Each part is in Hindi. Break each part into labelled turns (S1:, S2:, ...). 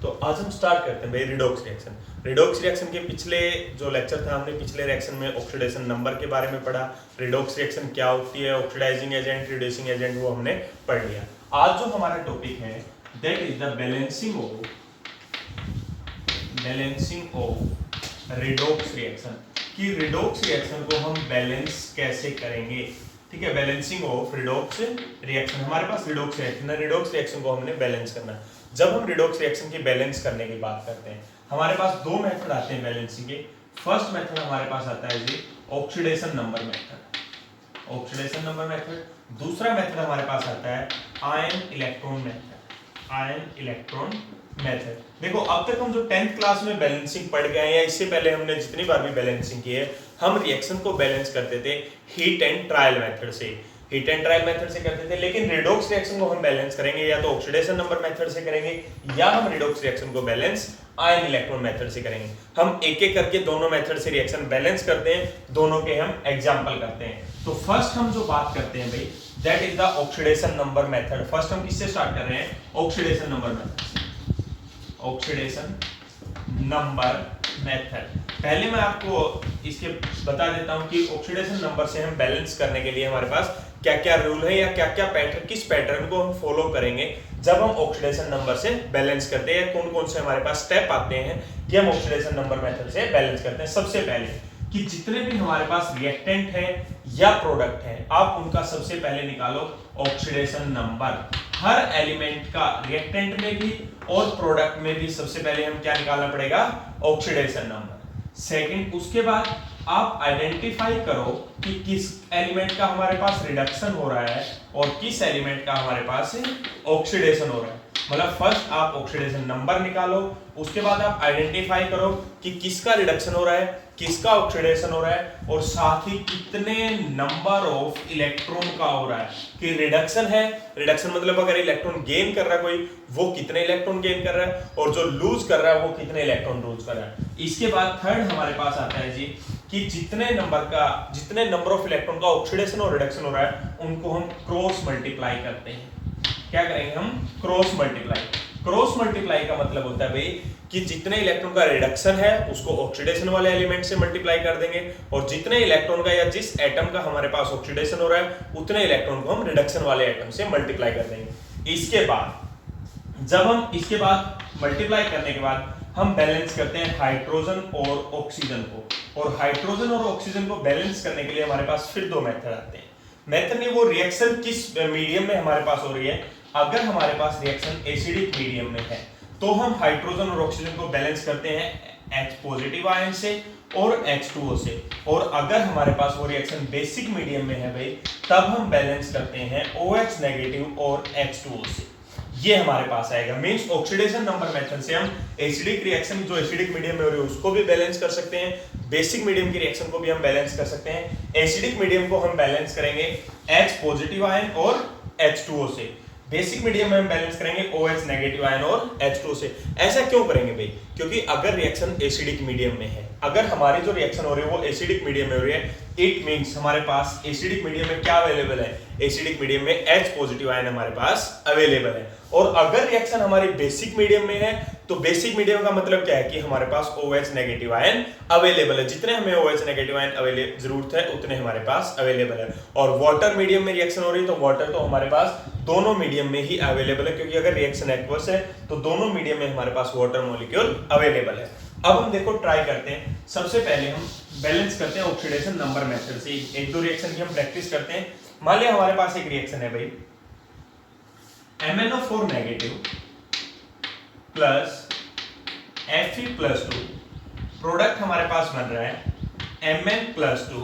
S1: तो आज हम स्टार्ट करते हैं भाई रिडॉक्स रिएक्शन। रिडॉक्स रिएक्शन के पिछले जो लेक्चर था हमने पिछले रिएक्शन में ऑक्सीडेशन नंबर के बारे में पढ़ा, रिडॉक्स रिएक्शन क्या होती है, ऑक्सीडाइजिंग एजेंट, रिड्यूसिंग एजेंट, वो हमने पढ़ लिया। आज जो हमारा टॉपिक है that is the balancing of redox reaction, कि रिडॉक्स रिएक्शन को हम बैलेंस कैसे करेंगे। ठीक है, बैलेंसिंग ऑफ रिडॉक्स रिएक्शन। हमारे पास रिडॉक्स रिएक्शन है, रिडॉक्स रिएक्शन को हमने बैलेंस करना है। जब हम रिडॉक्स रिएक्शन की बैलेंस करने की बात करते हैं, हमारे पास दो मेथड आते हैं बैलेंसिंग के। फर्स्ट मेथड हमारे पास आता है जी oxidation number method, oxidation number method. दूसरा मेथड हमारे पास आता है ion electron method, ion electron method. देखो अब तक हम जो 10th क्लास में बैलेंसिंग पढ़ गए हैं या इससे पहले हमने जितनी बार भी बैलेंसिंग की है, हम रिएक्शन को बैलेंस करते थे हीट एंड ट्रायल मेथड से, हीट एंड ट्रायल मेथड से करते थे। लेकिन रिडॉक्स रिएक्शन को हम बैलेंस करेंगे या तो ऑक्सीडेशन नंबर मेथड से करेंगे या हम रिडॉक्स रिएक्शन को बैलेंस आयन इलेक्ट्रॉन मेथड से करेंगे। हम एक एक करके दोनों मेथड से रिएक्शन बैलेंस करते हैं, दोनों के हम एग्जांपल करते हैं। तो फर्स्ट हम जो बात करते हैं भाई that is the oxidation number method. First हम किससे स्टार्ट कर रहे हैं? Oxidation number method, oxidation number method. पहले मैं आपको इसके बता देता हूं कि ऑक्सीडेशन नंबर से हम बैलेंस करने के लिए हमारे पास क्या क्या रूल है या क्या क्या पैटर्न, किस पैटर्न को हम फॉलो करेंगे जब हम ऑक्सीडेशन नंबर से बैलेंस करते हैं, कौन कौन से हमारे पास स्टेप आते हैं कि हम ऑक्सीडेशन नंबर मेथड से बैलेंस करते हैं। सबसे पहले कि जितने भी हमारे पास रिएक्टेंट है या प्रोडक्ट है, आप उनका सबसे पहले निकालो ऑक्सीडेशन नंबर। हर एलिमेंट का रिएक्टेंट में भी और प्रोडक्ट में भी सबसे पहले हम क्या निकालना पड़ेगा? Oxidation number. सेकंड, उसके बाद आप आइडेंटिफाई करो कि किस एलिमेंट का हमारे पास रिडक्शन हो रहा है और किस एलिमेंट का हमारे पास ऑक्सीडेशन हो रहा है। मतलब फर्स्ट आप ऑक्सीडेशन नंबर निकालो, उसके बाद आप आइडेंटिफाई करो कि किसका रिडक्शन हो रहा है, किसका ऑक्सीडेशन हो रहा है, और साथ ही कितने नंबर ऑफ इलेक्ट्रॉन का हो रहा है। कि रिडक्शन है, रिडक्शन मतलब अगर इलेक्ट्रॉन गेन कर रहा है कोई, वो कितने इलेक्ट्रॉन गेन कर रहा है, और जो लूज कर रहा है वो कितने इलेक्ट्रॉन लूज कर रहा है। इसके बाद थर्ड हमारे पास आता है जी कि जितने नंबर ऑफ इलेक्ट्रॉन का ऑक्सीडेशन और रिडक्शन हो रहा है उनको हम क्रॉस मल्टीप्लाई करते हैं। क्या करेंगे हम? Cross multiply. क्रॉस मल्टीप्लाई का मतलब होता है भाई कि जितने इलेक्ट्रॉन का रिडक्शन है उसको ऑक्सीडेशन वाले एलिमेंट से मल्टीप्लाई कर देंगे, और जितने इलेक्ट्रॉन का या जिस एटम का हमारे पास ऑक्सीडेशन हो रहा है उतने इलेक्ट्रॉन को हम रिडक्शन वाले एटम से मल्टीप्लाई कर देंगे। इसके बाद मल्टीप्लाई करने के बाद हम बैलेंस करते हैं हाइड्रोजन और ऑक्सीजन को, और हाइड्रोजन और ऑक्सीजन को बैलेंस करने के लिए हमारे पास फिर दो मेथड आते हैं। मेथड नहीं, वो रिएक्शन किस मीडियम में हमारे पास हो रही है। अगर हमारे पास रिएक्शन एसिडिक मीडियम में है तो हम हाइड्रोजन और ऑक्सीजन को बैलेंस करते हैं H पॉजिटिव आयन से और H2O से, और अगर हमारे पास वो रिएक्शन बेसिक मीडियम में है भाई तब हम बैलेंस करते हैं OH नेगेटिव और H2O से। ये हमारे पास आएगा। मींस ऑक्सीडेशन नंबर मेथड से हम एसिडिक रिएक्शन जो एसिडिक मीडियम में हो रही है उसको भी बैलेंस कर सकते हैं, बेसिक मीडियम की रिएक्शन को भी हम बैलेंस कर सकते हैं। एसिडिक मीडियम को हम बैलेंस करेंगे H पॉजिटिव आयन और H2O से, बेसिक मीडियम में हम बैलेंस करेंगे OH नेगेटिव आयन और H2O से। ऐसा क्यों करेंगे भाई? क्योंकि अगर रिएक्शन एसिडिक मीडियम में है, अगर हमारी जो रिएक्शन हो रही है वो एसिडिक मीडियम में हो रही है, इट मींस हमारे पास एसिडिक मीडियम में क्या अवेलेबल है? एसिडिक मीडियम में H पॉजिटिव आयन हमारे पास अवेलेबल है। और अगर रिएक्शन हमारी बेसिक मीडियम में है तो बेसिक मीडियम का मतलब क्या है कि हमारे पास OH नेगेटिव आयन अवेलेबल है। जितने हमें OH नेगेटिव आयन जरूरत है उतने हमारे पास अवेलेबल है। और वाटर मीडियम में रिएक्शन हो रही है तो वाटर तो हमारे पास दोनों मीडियम में ही अवेलेबल है, क्योंकि अगर रिएक्शन एक्वस है तो दोनों मीडियम में हमारे पास वाटर मॉलिक्यूल अवेलेबल है। अब हम देखो ट्राई करते हैं। सबसे पहले हम बैलेंस करते हैं ऑक्सीडेशन नंबर मेथड से। एक दो रिएक्शन की हम प्रैक्टिस करते हैं। मान लिया हमारे पास एक रिएक्शन है भाई MnO4 negative plus Fe+2, product हमारे पास बन रहा है Mn+2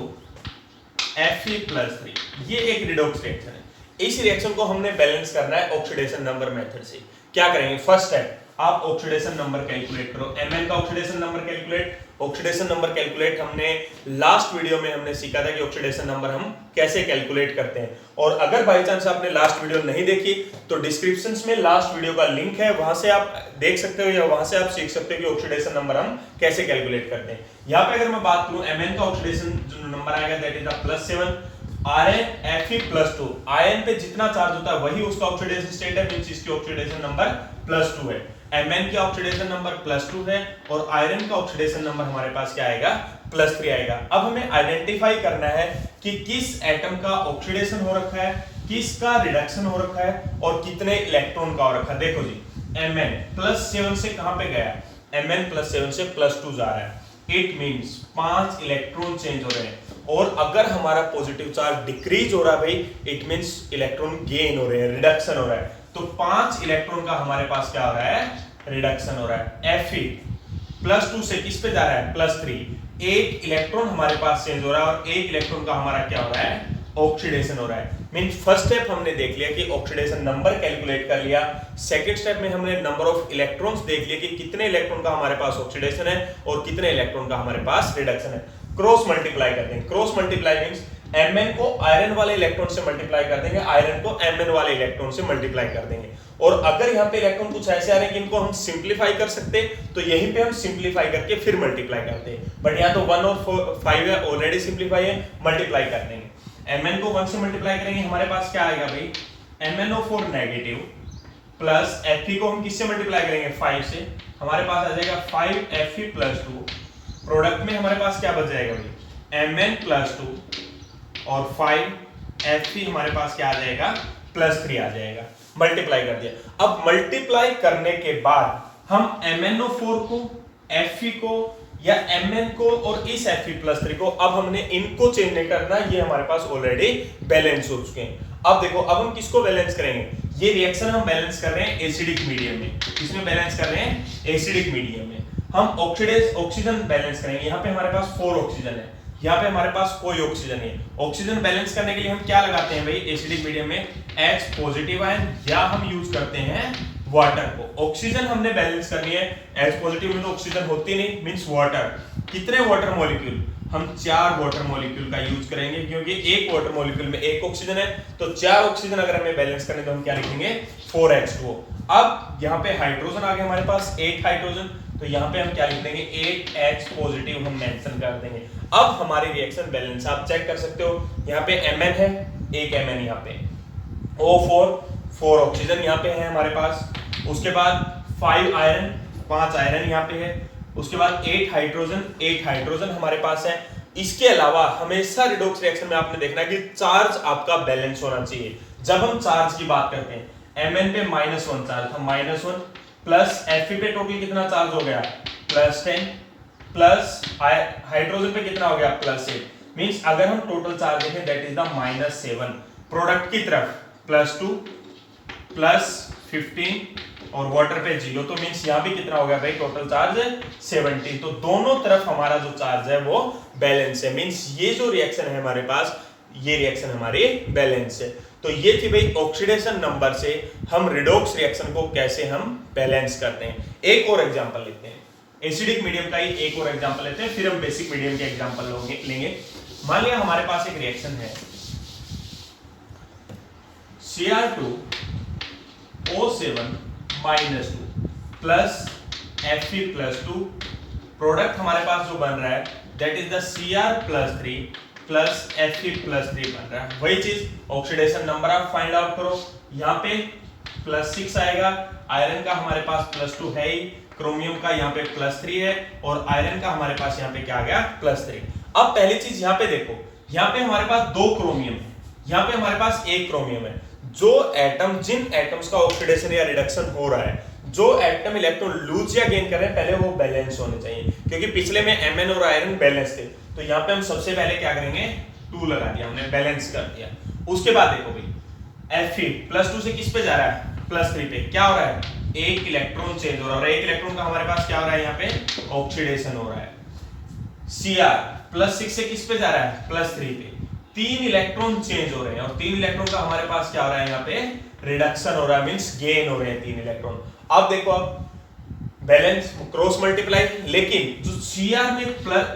S1: Fe+3। ये एक रिडॉक्स रिएक्शन है। इस रिएक्शन को हमने बैलेंस करना है ऑक्सीडेशन नंबर मेथड से। क्या करेंगे? फर्स्ट स्टेप आप ऑक्सीडेशन नंबर कैलकुलेट करो। Mn का oxidation number calculate. Oxidation number calculate हमने लास्ट वीडियो में हमने सीखा था कि ऑक्सीडेशन नंबर हम कैसे कैलकुलेट करते हैं। और अगर बाय चांस आपने लास्ट वीडियो नहीं देखी तो डिस्क्रिप्शन में लास्ट वीडियो का लिंक है, वहां से आप देख सकते हो या वहां से आप सीख सकते हो कि ऑक्सीडेशन नंबर हम कैसे कैलकुलेट करते हैं। यहाँ पे अगर मैं बात करूं Mn का ऑक्सीडेशन जो नंबर आएगा that is the +7। Ion Fe+2, ion पे जितना चार्ज होता है वही उसका ऑक्सीडेशन स्टेट है, मींस इसकी ऑक्सीडेशन नंबर +2 है। Mn का ऑक्सीडेशन नंबर +2 है और आयरन का ऑक्सीडेशन नंबर हमारे पास क्या आएगा, +3 आएगा। अब हमें आइडेंटिफाई करना है कि किस एटम का ऑक्सीडेशन हो रखा है, किसका रिडक्शन हो रखा है और कितने इलेक्ट्रॉन का हो रखा है। देखो जी, Mn +7 से कहां पे गया, Mn +7 से +2 जा रहा है, इट मींस 5 इलेक्ट्रॉन चेंज हो रहे हैं। और अगर हमारा पॉजिटिव चार्ज डिक्रीज हो रहा है भाई, इट मींस इलेक्ट्रॉन गेन हो रहे हैं, रिडक्शन हो रहा है। तो 5 इलेक्ट्रॉन का हमारे पास क्या हो रहा है, रिडक्शन हो रहा है। Fe +2 से किस पे जा रहा है, +3। एक इलेक्ट्रॉन हमारे पास चेंज हो रहा है और एक इलेक्ट्रॉन का हमारा क्या हो रहा है, ऑक्सीडेशन हो रहा है। मीन फर्स्ट स्टेप हमने देख लिया कि ऑक्सीडेशन नंबर कैलकुलेट कर लिया। सेकंड स्टेप में हमने नंबर ऑफ इलेक्ट्रॉन्स देख लिया कि कितने इलेक्ट्रॉन का हमारे पास ऑक्सीडेशन है और कितने इलेक्ट्रॉन का हमारे पास रिडक्शन है। क्रॉस मल्टीप्लाई कर देंगे। क्रॉस मल्टीप्लाई मींस Mn को आयरन वाले इलेक्ट्रॉन से मल्टीप्लाई कर देंगे, आयरन को Mn वाले इलेक्ट्रॉन से मल्टीप्लाई कर देंगे। और अगर यहाँ पे इलेक्ट्रॉन कुछ ऐसे आ रहे हैं कि इनको हम सिंप्लीफाई कर सकते हैं तो यहीं पे हम सिंप्लीफाई करके फिर मल्टीप्लाई करते हैं। बट यहाँ तो 1 और 5 है, ऑलरेडी सिंप्लीफाई है, मल्टीप्लाई कर देंगे। Mn को 1 से मल्टीप्लाई करेंगे, हमारे पास क्या आएगा भाई, MnO4 नेगेटिव प्लस Fe को हम किससे मल्टीप्लाई करेंगे, 5 से, हमारे पास आ जाएगा 5Fe + 2। प्रोडक्ट में हमारे पास क्या बच जाएगा भाई, Mn + 2 और 5Fe हमारे पास क्या आ जाएगा, +3 आ जाएगा। मल्टीप्लाई कर दिया। अब मल्टीप्लाई करने के बाद हम MnO4 को, Fe को या Mn को और इस Fe +3 को, अब हमने इनको चेंज नहीं करना, ये हमारे पास ऑलरेडी बैलेंस हो चुके हैं। अब देखो, अब हम किसको बैलेंस करेंगे, ये रिएक्शन हम बैलेंस कर रहे हैं एसिडिक मीडियम में। किसमें बैलेंस कर रहे हैं, एसिडिक मीडियम में। हम ऑक्सीजन बैलेंस करेंगे। यहाँ पे हमारे पास 4 ऑक्सीजन है, यहाँ पे हमारे पास कोई ऑक्सीजन नहीं है। ऑक्सीजन बैलेंस करने के लिए हम क्या लगाते हैं भाई, एसिडिक मीडियम में H पॉजिटिव आयन, या हम यूज करते हैं वाटर को। ऑक्सीजन हमने बैलेंस करनी है, H पॉजिटिव में तो ऑक्सीजन होती नहीं, मींस वाटर। कितने वाटर मॉलिक्यूल, हम 4 वाटर मॉलिक्यूल का यूज करेंगे, क्योंकि एक वाटर मॉलिक्यूल में एक ऑक्सीजन है, तो 4 ऑक्सीजन अगर हमें बैलेंस करने तो हम क्या लिखेंगे, 4H2O। अब यहाँ पे हाइड्रोजन आ गए हमारे पास, 8 हाइड्रोजन, तो यहाँ पे हम क्या लिख देंगे, 8H पॉजिटिव हम मेंशन कर देंगे। अब हमारी रिएक्शन बैलेंस आप चेक कर सकते हो, यहाँ पे Mn है, एक Mn यहाँ पे, O4 4 ऑक्सीजन यहाँ पे है हमारे पास, उसके बाद 5 आयरन, 5 आयरन यहाँ पे है, उसके बाद 8 हाइड्रोजन हमारे पास है। इसके अलावा हमेशा रिडॉक्स रिएक्शन में आपने देखना है कि चार्ज आपका बैलेंस होना चाहिए। जब हम चार्ज की बात करते हैं, Mn पे -1 चार्ज था, -1 प्लस Fe पे टोटल कितना चार्ज हो गया, +10 प्लस हाइड्रोजन पे कितना हो गया, +8। मींस अगर हम टोटल चार्ज देखें दैट इज द -7। प्रोडक्ट की तरफ +2 +15 और वाटर पे 0, तो मींस यहाँ भी कितना हो गया भाई, टोटल चार्ज 17। तो दोनों तरफ हमारा जो चार्ज है वो बैलेंस है। मींस ये जो रिएक्शन है हमारे पास, ये रिएक्शन हमारी बैलेंस है। तो ये थी भाई ऑक्सीडेशन नंबर से हम रिडॉक्स रिएक्शन को कैसे हम बैलेंस करते हैं। एक और एग्जांपल लेते हैं, एसिडिक मीडियम का ही एक और एग्जांपल लेते हैं, फिर हम बेसिक मीडियम के एग्जांपल लेंगे। मान लिया हमारे पास एक रिएक्शन है, Cr2O7 -2 प्लस Fe +2। प्रोडक्ट हमारे पास जो बन रहा है that is the Cr+3 plus Fe +3 बन रहा है। वही चीज ऑक्सीडेशन नंबर आप फाइंड आउट करो, यहाँ पे +6 आएगा, आयरन का हमारे पास +2 है ही, क्रोमियम का यहाँ पे +3 है और आयरन का हमारे पास यहाँ पे क्या आ गया, +3। अब पहली चीज यहाँ पे देखो, यहाँ पे हमारे पास 2 क्रोमियम है, यहाँ पे हमारे पास 1 क्रोमियम है। जो एटम, जिन एटम्स का ऑक्सीडेशन या रिडक्शन हो रहा है, जो एटम इलेक्ट्रॉन लूज या गेन कर रहे हैं, पहले वो बैलेंस होने चाहिए, क्योंकि पिछले में Mn और आयरन बैलेंस थे। तो यहाँ पे हम सबसे पहले क्या करेंगे, 2 लगा दिया, हमने बैलेंस कर दिया। उसके बाद देखो भाई Fe +2 से किस पे जा रहा है, +3 पे। क्या हो रहा है, एक इलेक्ट्रॉन चेंज हो रहा है और एक इलेक्ट्रॉन का हमारे पास क्या हो रहा है, यहाँ पे ऑक्सीडेशन हो रहा है। Cr +6 से किस पे जा रहा है, +3 पे। 3 इलेक्ट्रॉन चेंज हो रहे हैं और 3 इलेक्ट्रॉन का हमारे पास क्या हो रहा है, यहाँ पे रिडक्शन हो रहा है, मींस गेन हो रहे हैं 3 इलेक्ट्रॉन। अब देखो, अब बैलेंस क्रॉस मल्टीप्लाई, लेकिन जो Cr में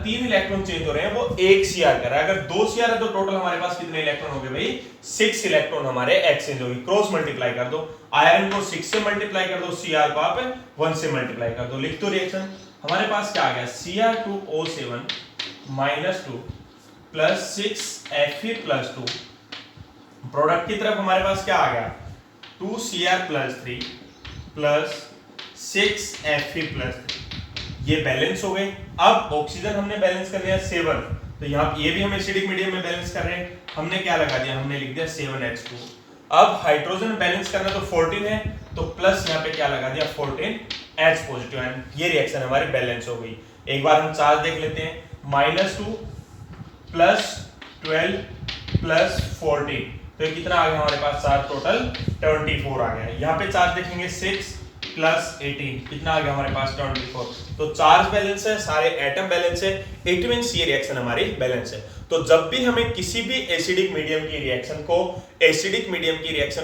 S1: 3 इलेक्ट्रॉन चेंज हो रहे हैं वो 1 Cr कर रहा है। अगर 2 Cr है तो टोटल हमारे पास कितने इलेक्ट्रॉन हो गए भाई, 6 इलेक्ट्रॉन हमारे एक्सचेंज हो गए। क्रॉस मल्टीप्लाई कर दो, आयरन को 6 से मल्टीप्लाई कर दो, Cr को आप 1 से मल्टीप्लाई कर दो, लिख दो रिएक्शन। हमारे पास क्या आ गया, Cr2O7 -2 प्लस 6 Fe +2। प्रोडक्ट की तरफ हमारे पास क्या आ गया, 2 Cr +3 प्लस 6Fe+3, ये बैलेंस हो गए। अब ऑक्सीजन हमने बैलेंस कर लिया 7, तो यहाँ ये भी हम एसिडिक मीडियम में बैलेंस कर रहे हैं, हमने क्या लगा दिया, हमने लिख दिया 7H2। अब हाइड्रोजन बैलेंस करना तो 14 है, तो प्लस यहाँ पे क्या लगा दिया 14H पॉजिटिव आयन। ये रिएक्शन हमारी बैलेंस हो गई। एक बार हम चार्ज देख लेते हैं, -2 + 12 + 14, तो ये कितना आ गया हमारे पास चार्ज, टोटल 24 आ गया। यहाँ पे चार्ज देखेंगे 6 + 18, कितना आ गया हमारे पास 24। तो चार्ज बैलेंस है, सारे एटम बैलेंस है, इट मींस ये रिएक्शन हमारी बैलेंस है। तो जब भी हमें किसी भी एसिडिक मीडियम की रिएक्शन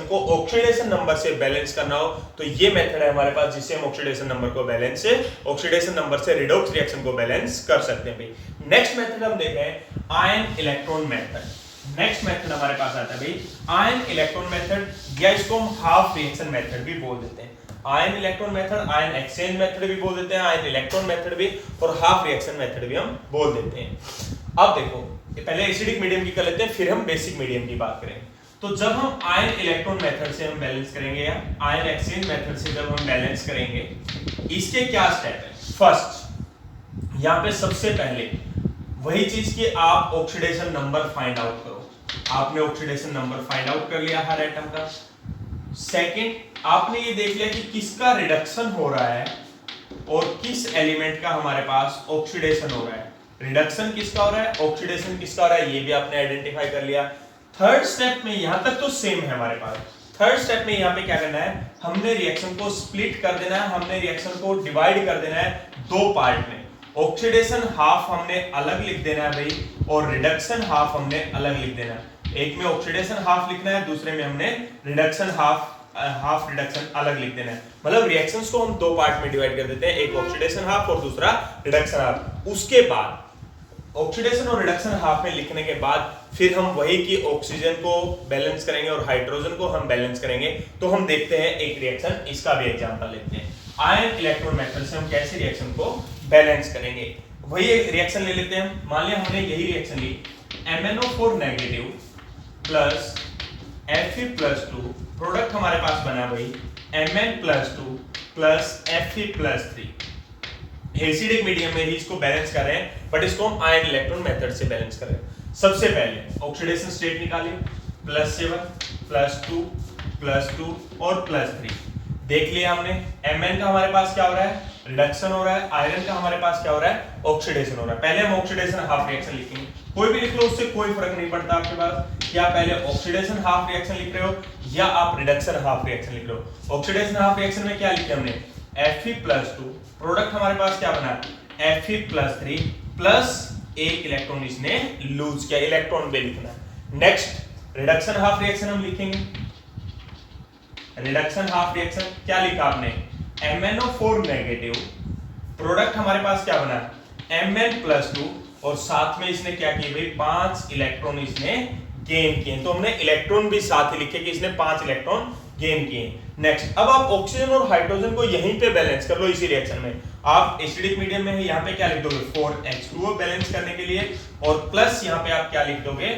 S1: को ऑक्सीडेशन नंबर से बैलेंस करना हो, तो ये मेथड है हमारे पास जिससे हम ऑक्सीडेशन नंबर से रिडॉक्स रिएक्शन को बैलेंस कर सकते हैं भाई। नेक्स्ट मेथड हम देख रहे हैं ion electron method. Next method हमारे पास आता है भाई आयन इलेक्ट्रॉन मेथड, या इसको हम हाफ रिएक्शन मेथड भी बोल देते हैं। Ion electron method, ion exchange method भी बोल देते हैं, आयन इलेक्ट्रॉन मेथड भी, और हाफ रिएक्शन मेथड भी हम बोल देते हैं। अब देखो, पहले एसिडिक मीडियम की कर लेते हैं, फिर हम बेसिक मीडियम की बात करेंगे। तो जब हम आयन इलेक्ट्रॉन मेथड से हम बैलेंस करेंगे, या आयन एक्सचेंज मेथड से जब हम बैलेंस करेंगे, इसके क्या स्टेप है। फर्स्ट, यहाँ पे सबसे पहले वही चीज कि आप ऑक्सीडेशन नंबर फाइंड आउट करो। आपने ऑक्सीडेशन नंबर फाइंड आउट कर लिया हर एटम का। सेकंड, आपने ये देख लिया कि किसका रिडक्शन हो रहा है और किस एलिमेंट का हमारे पास ऑक्सीडेशन हो रहा है। रिडक्शन किसका हो रहा है, ऑक्सीडेशन किसका हो रहा है, ये भी आपने आइडेंटिफाई कर लिया। थर्ड स्टेप में, यहां तक तो सेम है हमारे पास। थर्ड स्टेप में यहाँ पे क्या करना है, हमने रिएक्शन को स्प्लिट कर देना है, हमने रिएक्शन को डिवाइड कर देना है दो पार्ट में। ऑक्सीडेशन हाफ हमने अलग लिख देना है भाई, और रिडक्शन हाफ हमने अलग लिख देना है। एक में ऑक्सीडेशन हाफ लिखना है, दूसरे में हमने रिडक्शन हाफ रिडक्शन अलग लिख देना है। मतलब रिएक्शंस को हम दो पार्ट में डिवाइड कर देते हैं, एक ऑक्सीडेशन हाफ और दूसरा रिडक्शन हाफ। उसके बाद ऑक्सीडेशन और रिडक्शन हाफ में लिखने के बाद फिर हम वही की ऑक्सीजन को बैलेंस करेंगे और हाइड्रोजन को हम बैलेंस करेंगे। तो हम देखते हैं एक रिएक्शन, इसका भी एग्जांपल लेते हैं। आयन इलेक्ट्रॉन मेथड से हम कैसे रिएक्शन को बैलेंस करेंगे, वही एक रिएक्शन ले लेते हैं। मान लिया हमने यही रिएक्शन ली, MnO4 negative plus Fe+2, product हमारे पास बना भाई Mn+2 plus Fe+3। Acidic medium में ही इसको बैलेंस कर रहे हैं, बट इसको हम आयन इलेक्ट्रॉन मेथड से बैलेंस कर रहे हैं। सबसे पहले ऑक्सीडेशन स्टेट निकालें, +7 +2 +2 और +3। देख लिया हमने, Mn का हमारे पास क्या हो रहा है, रिडक्शन हो रहा है, आयरन का हमारे पास क्या हो रहा है, ऑक्सीडेशन हो रहा है। पहले हम ऑक्सीडेशन हाफ रिएक्शन लिखेंगे, कोई भी लिख लो, उससे कोई फर्क नहीं पड़ता आपके पास कि आप पहले ऑक्सीडेशन हाफ रिएक्शन लिख रहे हो या आप रिडक्शन हाफ रिएक्शन लिख रहे हो। ऑक्सीडेशन हाफ रिएक्शन में क्या लिखे हमने, Fe+2, प्रोडक्ट हमारे पास क्या बना, Fe+3 प्लस एक इलेक्ट्रॉन इसने लूज किया, इलेक्ट्रॉन पे लिखना है। नेक्स्ट रिडक्शन हाफ रिएक्शन हम लिखेंगे। रिडक्शन हाफ रिएक्शन क्या लिखा आपने, MnO4 नेगेटिव, प्रोडक्ट हमारे पास क्या बना, Mn+2, और साथ में इसने क्या किया भाई, 5 इलेक्ट्रॉन इसने गेन किए। तो हमने इलेक्ट्रॉन भी साथ ही लिखे कि इसने 5 इलेक्ट्रॉन गेन किए। नेक्स्ट, अब आप ऑक्सीजन और हाइड्रोजन को यहीं पे बैलेंस कर लो इसी रिएक्शन में। आप एसिडिक मीडियम में है, यहाँ पे क्या लिख दोगे, 4H2O बैलेंस करने के लिए, और प्लस यहाँ पे आप क्या लिख दोगे,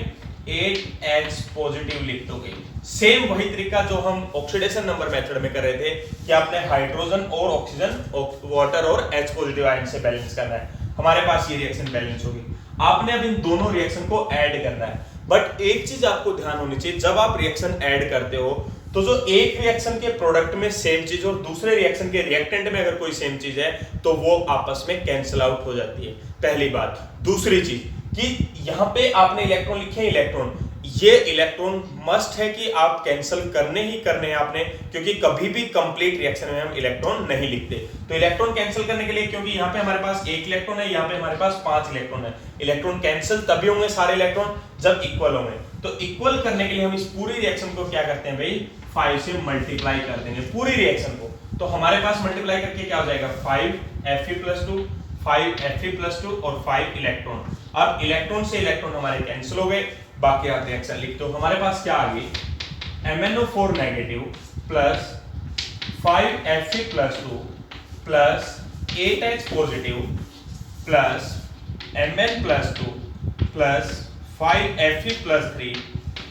S1: 8H पॉजिटिव लिख दोगे। सेम वही तरीका जो हम ऑक्सीडेशन नंबर मेथड में कर रहे थे कि आपने हाइड्रोजन और ऑक्सीजन, वाटर और H पॉजिटिव आयन से बैलेंस करना है। हमारे पास ये रिएक्शन बैलेंस होगी। आपने अब इन दोनों रिएक्शन को ऐड करना है, बट एक चीज आपको ध्यान होनी चाहिए, जब आप रिएक्शन ऐड करते हो तो जो एक रिएक्शन के प्रोडक्ट में सेम चीज और दूसरे रिएक्शन के रिएक्टेंट में अगर कोई सेम चीज है तो वो आपस में कैंसिल आउट हो जाती है, पहली बात। दूसरी चीज कि यहाँ पे आपने इलेक्ट्रॉन लिखे हैं, इलेक्ट्रॉन, ये इलेक्ट्रॉन मस्ट है कि आप कैंसिल करने ही करने हैं आपने, क्योंकि कभी भी कंप्लीट रिएक्शन में हम इलेक्ट्रॉन नहीं लिखते। तो इलेक्ट्रॉन कैंसिल करने के लिए, क्योंकि यहाँ पे हमारे पास एक इलेक्ट्रॉन है, यहाँ पे हमारे पास 5 इलेक्ट्रॉन है, इलेक्ट्रॉन कैंसिल तभी होंगे सारे इलेक्ट्रॉन जब इक्वल होंगे। तो इक्वल करने के लिए हम इस पूरी रिएक्शन को क्या करते हैं भाई, 5 से मल्टीप्लाई कर देंगे पूरी रिएक्शन को। तो हमारे पास मल्टीप्लाई करके क्या हो जाएगा, 5Fe+2, 5Fe+2 और 5 इलेक्ट्रॉन। अब इलेक्ट्रॉन से इलेक्ट्रॉन हमारे कैंसिल हो गए, बाकी आप रिएक्शन लिखते हो। हमारे पास क्या आ गई, MnO4 negative plus 5Fe+2 plus 8H positive plus Mn+2 plus 5Fe+3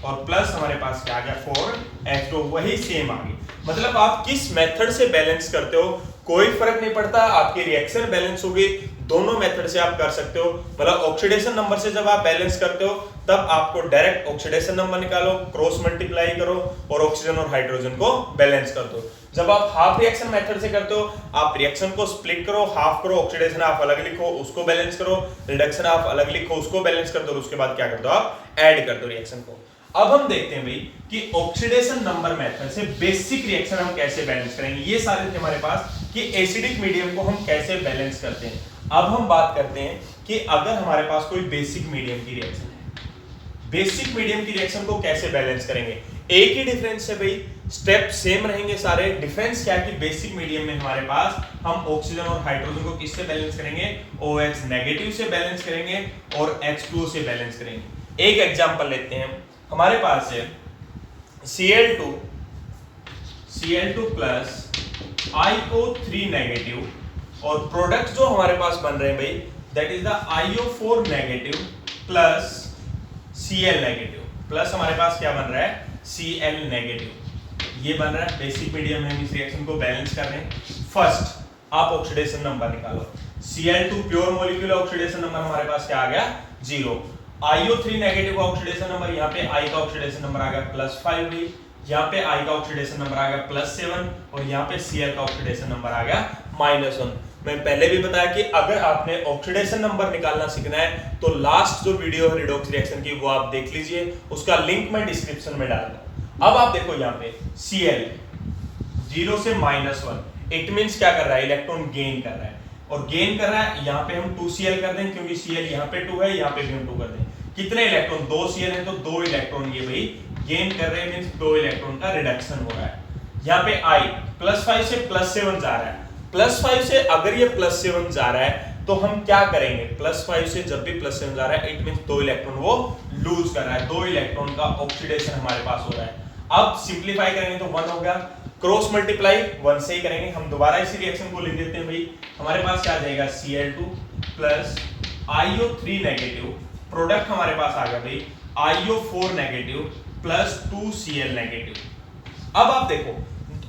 S1: और प्लस हमारे पास क्या आ गया, 4H2, वही सेम आ गई। मतलब आप किस मेथड से बैलेंस करते हो कोई फर्क नहीं पड़ता, आपकी रिएक्शन बैलेंस होगी। दोनों मेथड से आप कर सकते हो, मतलब ऑक्सीडेशन नंबर से जब आप बैलेंस करते हो तब आपको डायरेक्ट ऑक्सीडेशन नंबर निकालो, क्रॉस मल्टीप्लाई करो और ऑक्सीजन और हाइड्रोजन को बैलेंस कर दो। जब आप हाफ रिएक्शन मेथड से करते हो, आप रिएक्शन को स्प्लिट करो, हाफ करो, ऑक्सीडेशन आप अलग लिखो, उसको बैलेंस करो, रिडक्शन आप अलग लिखो, उसको बैलेंस कर दो, और उसके बाद क्या कर दो, आप ऐड कर दो रिएक्शन को। अब हम देखते हैं भाई कि ऑक्सीडेशन नंबर मेथड से बेसिक रिएक्शन हम कैसे बैलेंस करेंगे। ये सारे थे हमारे पास कि एसिडिक मीडियम को हम कैसे बैलेंस करते हैं। अब हम बात करते हैं कि अगर हमारे पास कोई बेसिक मीडियम की रिएक्शन है, बेसिक मीडियम की रिएक्शन को कैसे बैलेंस करेंगे। एक ही डिफरेंस है भाई, स्टेप सेम रहेंगे सारे। डिफरेंस क्या है कि बेसिक मीडियम में हमारे पास हम ऑक्सीजन और हाइड्रोजन को किससे बैलेंस करेंगे, OH नेगेटिव से बैलेंस करेंगे और H2O से बैलेंस करेंगे। एक एग्जांपल लेते हैं, हमारे पास है Cl2 प्लस IO3 नेगेटिव और प्रोडक्ट जो हमारे पास बन रहे हैं भाई that is the IO4 negative plus Cl negative, plus हमारे पास क्या बन रहा है, Cl नेगेटिव। ये बन रहा है बेसिक मीडियम में, हम इस रिएक्शन को बैलेंस कर रहे हैं। फर्स्ट आप ऑक्सीडेशन नंबर निकालो, Cl2 pure molecule oxidation number हमारे पास क्या आ गया, 0। IO3 नेगेटिव का ऑक्सीडेशन नंबर, यहाँ पे I का ऑक्सीडेशन नंबर आ गया +5 भी, यहाँ पे I का ऑक्सीडेशन नंबर आ गया +7 और यहाँ पे Cl का ऑक्सीडेशन नंबर आ गया -1। मैं पहले भी बताया कि अगर आपने ऑक्सीडेशन नंबर निकालना सीखना है तो लास्ट जो वीडियो है रिडॉक्स रिएक्शन की वो आप देख लीजिए, उसका लिंक मैं डिस्क्रिप्शन में डाल दूंगा। अब आप देखो यहाँ पे Cl 0 से -1, इट मींस क्या कर रहा है, इलेक्ट्रॉन गेन कर रहा है, और गेन कर रहा है। यहाँ पे हम 2Cl कर दें क्योंकि Cl यहाँ पे 2 है, यहाँ पे भी हम 2 कर दें। कितने इलेक्ट्रॉन, 2 Cl है तो 2 इलेक्ट्रॉन ये भाई गेन कर रहे हैं, मींस 2 इलेक्ट्रॉन का रिडक्शन हो रहा है। यहाँ पे I +5 से +7 जा रहा है, +5 से अगर ये +7 जा रहा है तो हम क्या करेंगे, +5 से जब भी +7 जा रहा है इट मींस 2 इलेक्ट्रॉन वो लूज कर रहा है, 2 इलेक्ट्रॉन का ऑक्सीडेशन हमारे पास हो रहा है। अब सिंप्लीफाई करेंगे तो 1 हो गया, क्रॉस मल्टीप्लाई 1 से ही करेंगे। हम दोबारा इसी रिएक्शन को लिख देते हैं भाई, हमारे पास क्या आ जाएगा, Cl2 plus IO3 negative, product हमारे पास आ गया भाई IO4 negative plus 2Cl negative. अब आप देखो,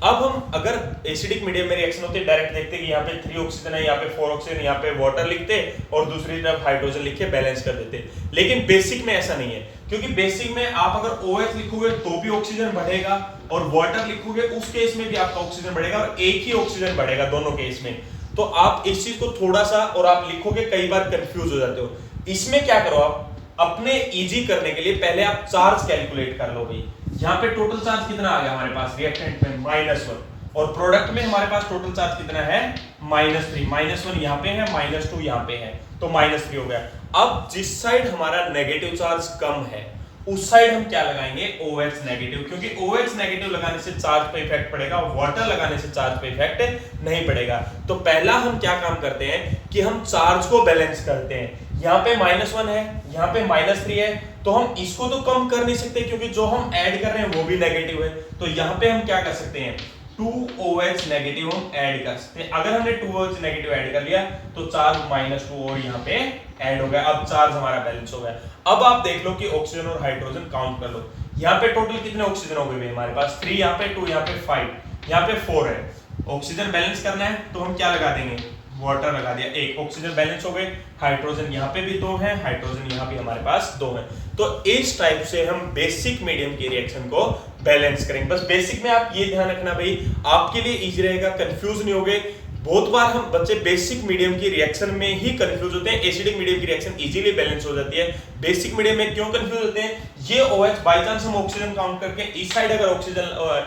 S1: अब हम अगर एसिडिक मीडियम में रिएक्शन होते डायरेक्ट देखते कि यहाँ पे 3 ऑक्सीजन है, यहाँ पे 4 ऑक्सीजन, यहाँ पे वाटर लिखते और दूसरी तरफ हाइड्रोजन लिख के बैलेंस कर देते। लेकिन बेसिक में ऐसा नहीं है, क्योंकि बेसिक में आप अगर OH लिखोगे तो भी ऑक्सीजन बढ़ेगा और वाटर लिखोगे उस केस में भी आपका ऑक्सीजन बढ़ेगा और एक ही ऑक्सीजन बढ़ेगा दोनों केस में। तो आप इस चीज को थोड़ा सा और आप लिखोगे कई बार कंफ्यूज हो जाते हो। इसमें क्या करो, आप अपने इजी करने के लिए पहले आप चार्ज कैलकुलेट कर लो भाई। यहाँ पे टोटल चार्ज कितना आ गया हमारे पास रिएक्टेंट में, -1, और प्रोडक्ट में हमारे पास टोटल चार्ज कितना है, -3, -1 यहाँ पे है, -2 यहाँ पे है, तो -3 हो गया। अब जिस साइड हमारा नेगेटिव चार्ज कम है उस साइड हम क्या लगाएंगे, OH नेगेटिव, क्योंकि OH नेगेटिव लगाने से चार्ज पे इफेक्ट पड़ेगा, वाटर लगाने से चार्ज पे इफेक्ट नहीं पड़ेगा। तो पहला हम क्या काम करते हैं कि हम चार्ज को बैलेंस करते हैं। यहाँ पे -1 है, यहाँ पे -3 है, तो हम इसको तो कम कर नहीं सकते क्योंकि जो हम ऐड कर रहे हैं वो भी नेगेटिव है। तो यहाँ पे हम क्या कर सकते हैं, 2OH नेगेटिव हम ऐड कर सकते हैं। अगर हमने 2OH नेगेटिव ऐड कर लिया तो चार्ज -2 और यहाँ पे ऐड हो गया, अब चार्ज हमारा बैलेंस हो गया। अब आप देख लो कि ऑक्सीजन और हाइड्रोजन काउंट कर लो, यहाँ पे टोटल कितने ऑक्सीजन हो गए हमारे पास, 3 यहाँ पे, 2 यहाँ पे, 5 यहाँ पे 4 है। ऑक्सीजन बैलेंस करना है तो हम क्या लगा देंगे, वाटर लगा दिया, एक ऑक्सीजन बैलेंस हो गए। हाइड्रोजन यहाँ पे भी 2 है, हाइड्रोजन यहाँ भी हमारे पास 2 है। तो इस टाइप से हम बेसिक मीडियम की रिएक्शन को बैलेंस करेंगे। बस बेसिक में आप ये ध्यान रखना भाई, आपके लिए इजी रहेगा, कंफ्यूज नहीं होगे। बहुत बार हम बच्चे बेसिक मीडियम की रिएक्शन में ही कंफ्यूज होते हैं, एसिडिक मीडियम की रिएक्शन इजीली बैलेंस हो जाती है। बेसिक मीडियम में क्यों कंफ्यूज होते हैं, ये OH बाय चांस हम ऑक्सीजन काउंट करके इस साइड अगर ऑक्सीजन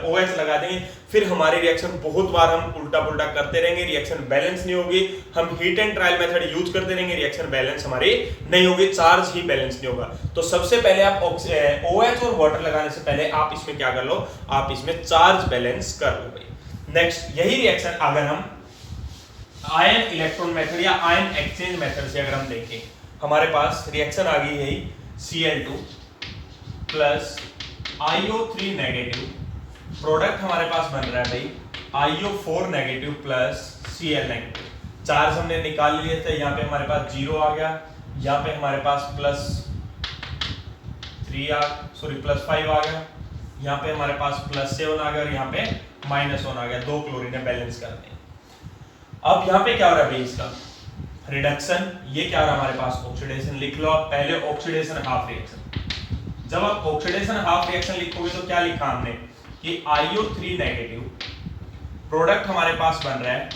S1: OH लगा देंगे फिर हमारी रिएक्शन बहुत बार हम उल्टा पुल्टा करते रहेंगे, रिएक्शन बैलेंस नहीं होगी। हम heat and trial method use करते रहेंगे, रिएक्शन बैलेंस हमारी नहीं होगी, चार्ज ही बैलेंस नहीं होगा। तो सबसे पहले आप OH और वाटर लगाने से पहले आप इसमें क्या कर लो, आप इसमें चार्ज बैलेंस कर लो भाई। नेक्स्ट यही रिएक्शन अगर हम आयन इलेक्ट्रॉन मेथड या आयन एक्सचेंज मेथड से अगर हम देखें, हमारे पास रिएक्शन आ गई है Cl2 plus IO3 negative, product हमारे पास बन रहा है भाई IO4 negative plus Cl negative. Charge हमने निकाल लिए थे, यहाँ पे हमारे पास 0 आ गया, यहाँ पे हमारे पास +5 आ गया, यहाँ पे हमारे पास +7 आ गया और यहाँ पे -1 आ गया। 2 क्लोरीन है, बैलेंस करते हैं। अब यहाँ पे क्या हो रहा है भाई इसका रिडक्शन, ये क्या हो रहा है हमारे पास ऑक्सीडेशन। लिख लो आप पहले ऑक्सीडेशन हाफ रिएक्शन। जब आप ऑक्सीडेशन हाफ रिएक्शन लिखोगे तो क्या लिखा हमने कि IO3 नेगेटिव प्रोडक्ट हमारे पास बन रहा है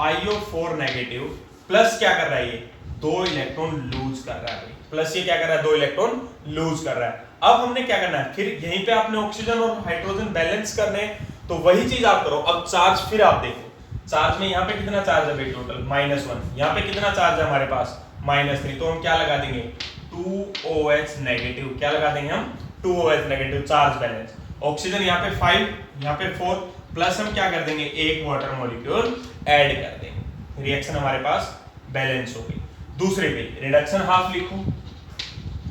S1: IO4 नेगेटिव प्लस क्या कर रहा है ये 2 इलेक्ट्रॉन लूज कर रहा है, प्लस ये क्या कर रहा है 2 इलेक्ट्रॉन लूज कर रहा है। अब हमने क्या करना है, फिर यहीं पे आपने ऑक्सीजन और हाइड्रोजन बैलेंस करने हैं, तो वही चीज आप करो। अब चार्ज फिर आप देखो, चार्ज में यहाँ पे कितना चार्ज है भाई टोटल -1, यहाँ पे कितना चार्ज है हमारे पास -3, तो हम क्या लगा देंगे 2OH नेगेटिव, क्या लगा देंगे हम 2OH negative charge balance. Oxygen यहाँ पे 5, यहाँ पे 4, प्लस हम क्या कर देंगे एक वाटर मॉलिक्यूल ऐड कर देंगे, रिएक्शन हमारे पास बैलेंस हो गई। दूसरे पे रिडक्शन हाफ लिखो।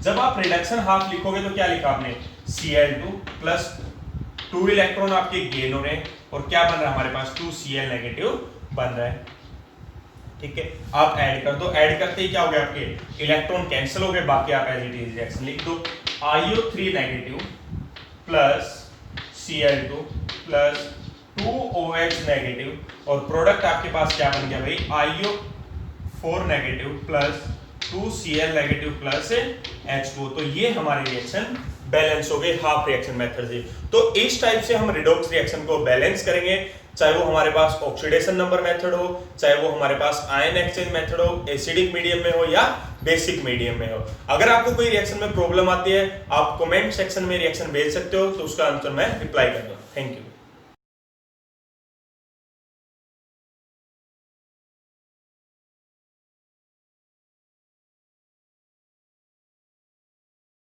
S1: जब आप रिडक्शन हाफ लिखोगे तो क्या लिखा आपने Cl2 प्लस 2 इलेक्ट्रॉन आपके गेन हो रहे हैं और क्या बन रहा है हमारे पास 2Cl नेगेटिव बन रहा है। ठीक है, आप ऐड कर दो, ऐड करते ही क्या हो गया आपके इलेक्ट्रॉन कैंसिल हो गए, बाकी आप एज इट इज रिएक्शन लिख दो IO3 negative plus Cl2 plus 2OH negative और प्रोडक्ट आपके पास क्या बन गया भाई IO4 negative plus 2Cl negative plus H2। तो ये हमारी रिएक्शन बैलेंस हो गई हाफ रिएक्शन मेथड से। तो इस टाइप से हम रिडॉक्स रिएक्शन को बैलेंस करेंगे, चाहे वो हमारे पास ऑक्सीडेशन नंबर मेथड हो, चाहे वो हमारे पास आयन एक्सचेंज मेथड हो, एसिडिक मीडियम में हो या बेसिक मीडियम में हो। अगर आपको कोई रिएक्शन में प्रॉब्लम आती है आप कमेंट सेक्शन में रिएक्शन भेज सकते हो, तो उसका आंसर मैं रिप्लाई कर दूंगा। Thank you.